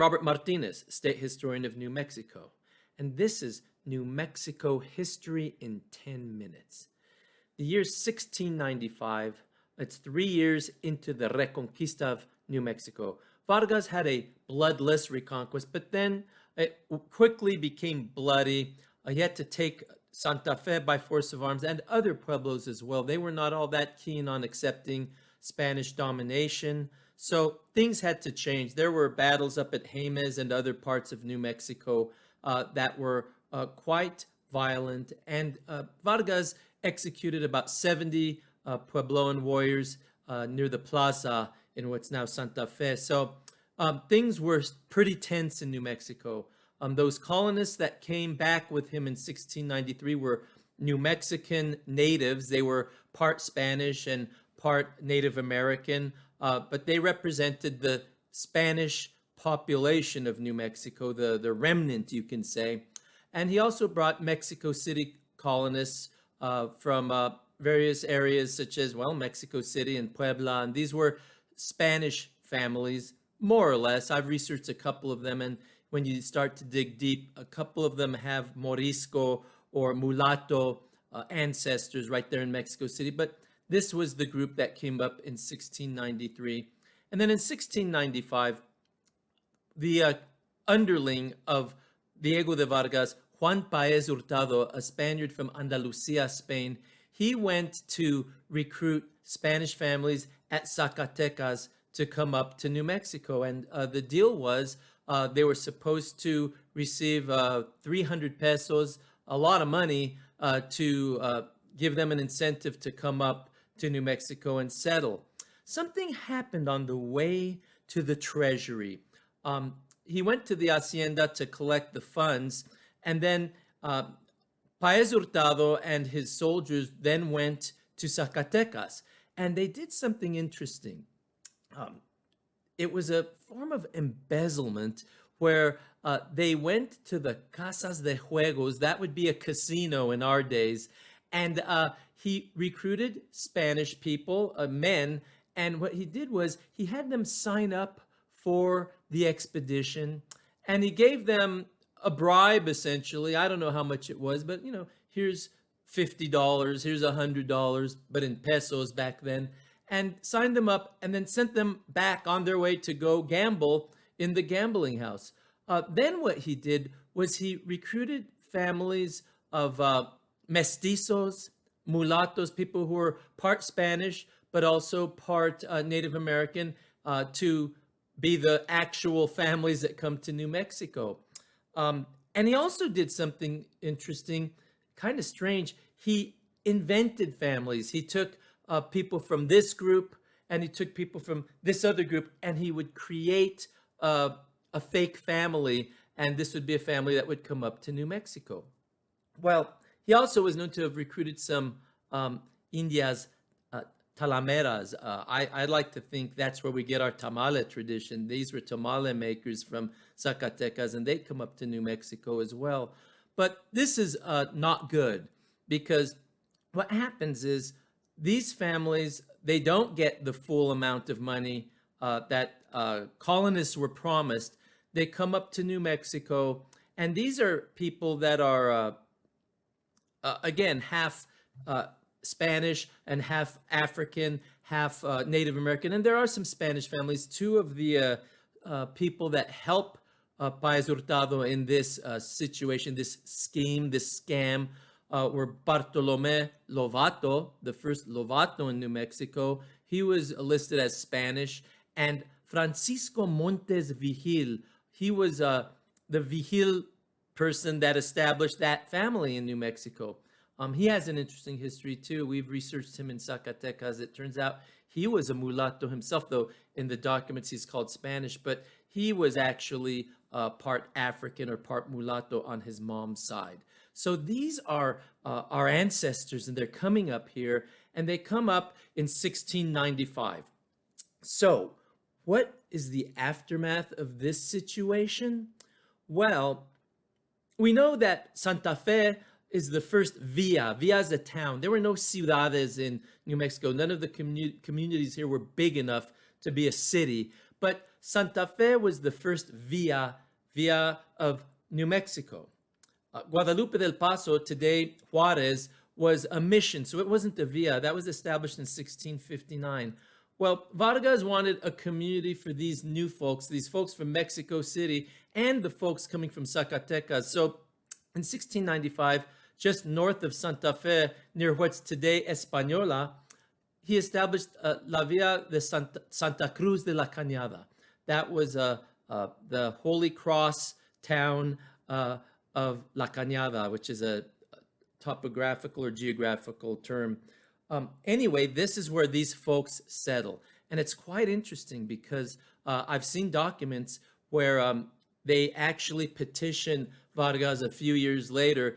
Robert Martinez, state historian of New Mexico. And this is New Mexico history in 10 minutes. The year 1695, it's 3 years into the Reconquista of New Mexico. Vargas had a bloodless reconquest, but then it quickly became bloody. He had to take Santa Fe by force of arms and other pueblos as well. They were not all that keen on accepting Spanish domination. So things had to change. There were battles up at Jemez and other parts of New Mexico that were quite violent. And Vargas executed about 70 Puebloan warriors near the plaza in what's now Santa Fe. So things were pretty tense in New Mexico. Those colonists that came back with him in 1693 were New Mexican natives. They were part Spanish and part Native American, but they represented the Spanish population of New Mexico, the remnant, you can say. And he also brought Mexico City colonists from various areas such as, well, Mexico City and Puebla. And these were Spanish families, more or less. I've researched a couple of them, and when you start to dig deep, a couple of them have Morisco or mulatto ancestors right there in Mexico City. But this was the group that came up in 1693. And then in 1695, the underling of Diego de Vargas, Juan Paez Hurtado, a Spaniard from Andalusia, Spain, he went to recruit Spanish families at Zacatecas to come up to New Mexico. And the deal was they were supposed to receive 300 pesos, a lot of money, to give them an incentive to come up to New Mexico and settle. Something happened on the way to the treasury. He went to the hacienda to collect the funds, and then Paez Hurtado and his soldiers then went to Zacatecas, and they did something interesting. It was a form of embezzlement where they went to the casas de juegos, that would be a casino in our days, and he recruited Spanish people, men, and what he did was he had them sign up for the expedition, and he gave them a bribe, essentially. I don't know how much it was, but, here's $50, here's $100, but in pesos back then, and signed them up and then sent them back on their way to go gamble in the gambling house. Then what he did was he recruited families of mestizos, mulattoes, people who were part Spanish, but also part Native American, to be the actual families that come to New Mexico. And he also did something interesting, kind of strange. He invented families. He took people from this group and he took people from this other group, and he would create a fake family, and this would be a family that would come up to New Mexico. Well, he also was known to have recruited some Indias, talameras. I like to think that's where we get our tamale tradition. These were tamale makers from Zacatecas, and they'd come up to New Mexico as well. But this is not good, because what happens is these families, they don't get the full amount of money that colonists were promised. They come up to New Mexico, and these are people that are, again, half Spanish and half African, half Native American. And there are some Spanish families. Two of the people that help Paez Hurtado in this situation, this scheme, this scam, were Bartolome Lovato, the first Lovato in New Mexico. He was listed as Spanish. And Francisco Montes Vigil, he was the Vigil person that established that family in New Mexico. He has an interesting history too. We've researched him in Zacatecas. It turns out he was a mulatto himself, though in the documents he's called Spanish, but he was actually part African or part mulatto on his mom's side. So these are our ancestors, and they're coming up here, and they come up in 1695. So what is the aftermath of this situation? Well, we know that Santa Fe is the first villa. Villa is a town. There were no ciudades in New Mexico. None of the communities here were big enough to be a city. But Santa Fe was the first via of New Mexico. Guadalupe del Paso, today Juarez, was a mission, so it wasn't a via. That was established in 1659. Well, Vargas wanted a community for these new folks, these folks from Mexico City, and the folks coming from Zacatecas. So in 1695, just north of Santa Fe, near what's today Española, he established La Via de Santa Cruz de la Cañada. That was the Holy Cross town of La Cañada, which is a topographical or geographical term. Anyway, this is where these folks settle. And it's quite interesting because I've seen documents where they actually petitioned Vargas a few years later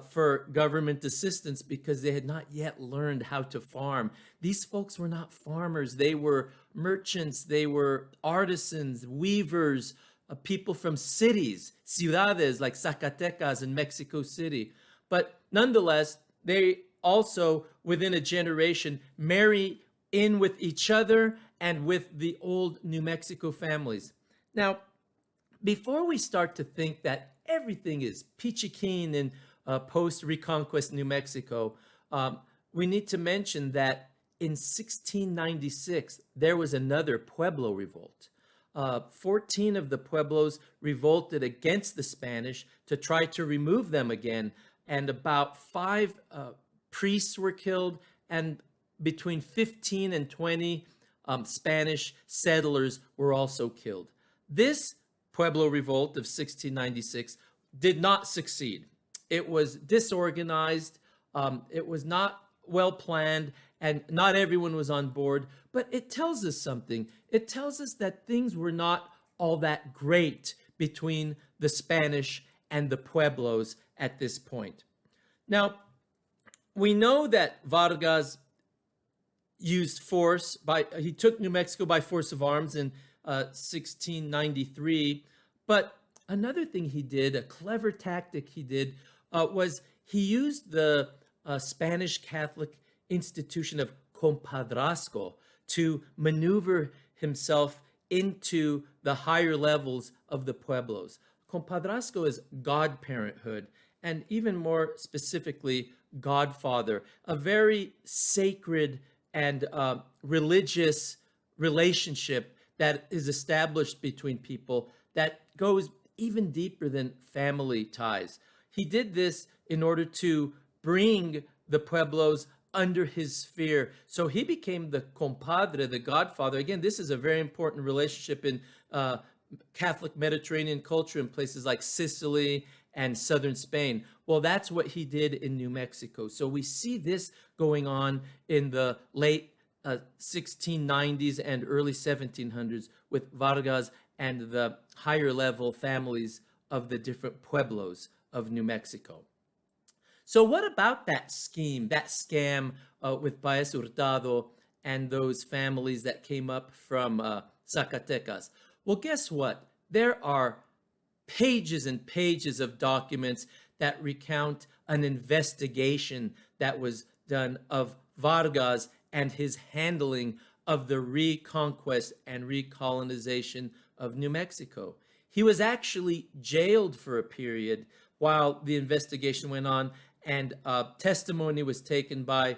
for government assistance because they had not yet learned how to farm. These folks were not farmers. They were merchants. They were artisans, weavers, people from cities, ciudades like Zacatecas and Mexico City. But nonetheless, they also, within a generation, marry in with each other and with the old New Mexico families. Now, before we start to think that everything is peachy keen in post-Reconquest New Mexico, we need to mention that in 1696, there was another Pueblo Revolt. 14 of the Pueblos revolted against the Spanish to try to remove them again, and about 5 priests were killed, and between 15 and 20 Spanish settlers were also killed. This Pueblo Revolt of 1696 did not succeed. It was disorganized, it was not well planned, and not everyone was on board, but it tells us something. It tells us that things were not all that great between the Spanish and the Pueblos at this point. Now, we know that Vargas used force. He took New Mexico by force of arms in 1693, but another thing he did, a clever tactic he did, was he used the Spanish Catholic institution of compadrazgo to maneuver himself into the higher levels of the Pueblos. Compadrazgo is godparenthood, and even more specifically, godfather, a very sacred and religious relationship that is established between people that goes even deeper than family ties. He did this in order to bring the Pueblos under his sphere. So he became the compadre, the godfather. Again, this is a very important relationship in Catholic Mediterranean culture in places like Sicily and southern Spain. Well, that's what he did in New Mexico. So we see this going on in the late 1690s and early 1700s with Vargas and the higher level families of the different pueblos of New Mexico. So what about that scheme, that scam with Paez Hurtado and those families that came up from Zacatecas? Well, guess what? There are pages and pages of documents that recount an investigation that was done of Vargas and his handling of the reconquest and recolonization of New Mexico. He was actually jailed for a period while the investigation went on, and testimony was taken by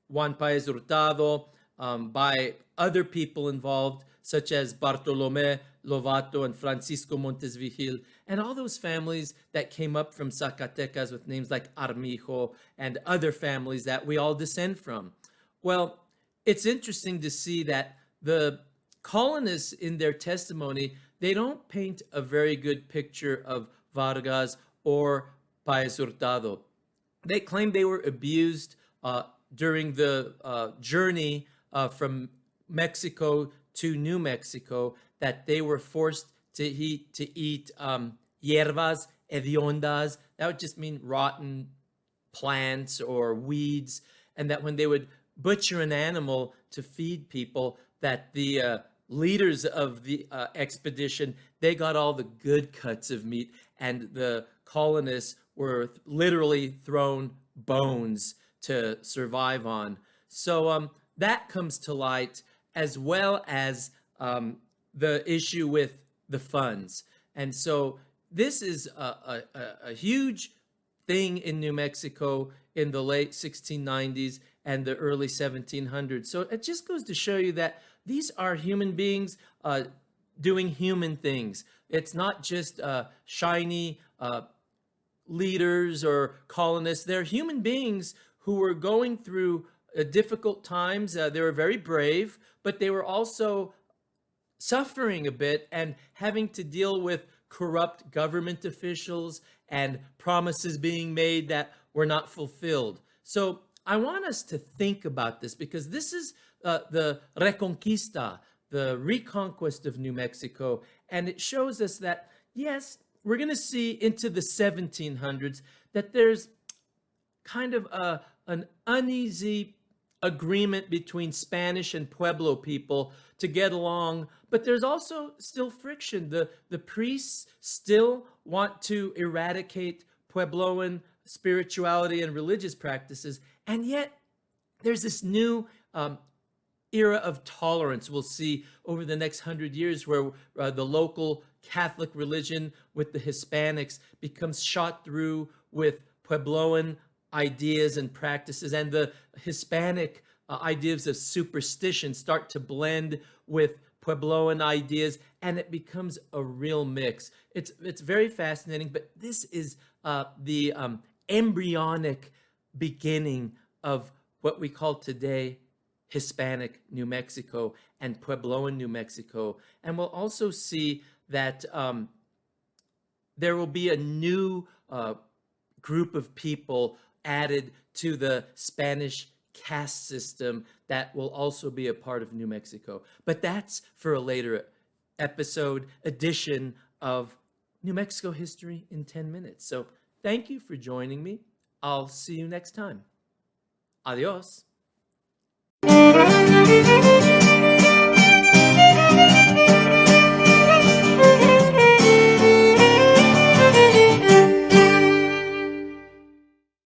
Juan Paez Hurtado, by other people involved, such as Bartolomé Lovato and Francisco Montes Vigil, and all those families that came up from Zacatecas with names like Armijo and other families that we all descend from. Well, it's interesting to see that the colonists in their testimony, they don't paint a very good picture of Vargas or Paez Hurtado. They claim they were abused during the journey from Mexico to New Mexico, that they were forced to eat hierbas hediondas. That would just mean rotten plants or weeds, and that when they would butcher an animal to feed people, that the leaders of the expedition, they got all the good cuts of meat, and the colonists were literally thrown bones to survive on. So that comes to light, as well as the issue with the funds. And so this is a huge thing in New Mexico in the late 1690s and the early 1700s. So it just goes to show you that these are human beings doing human things. It's not just shiny leaders or colonists. They're human beings who were going through difficult times. They were very brave, but they were also suffering a bit and having to deal with corrupt government officials and promises being made that were not fulfilled. So I want us to think about this, because this is the Reconquista, the reconquest of New Mexico. And it shows us that, yes, we're going to see into the 1700s that there's kind of an uneasy agreement between Spanish and Pueblo people to get along, but there's also still friction. The priests still want to eradicate Puebloan spirituality and religious practices, and yet there's this new era of tolerance we'll see over the next 100 years, where the local Catholic religion with the Hispanics becomes shot through with Puebloan ideas and practices, and the Hispanic ideas of superstition start to blend with Puebloan ideas, and it becomes a real mix. It's very fascinating, but this is the embryonic beginning of what we call today Hispanic New Mexico and Puebloan New Mexico. And we'll also see that there will be a new group of people added to the Spanish caste system that will also be a part of New Mexico. But that's for a later episode edition of New Mexico History in 10 Minutes. So thank you for joining me. I'll see you next time. Adios.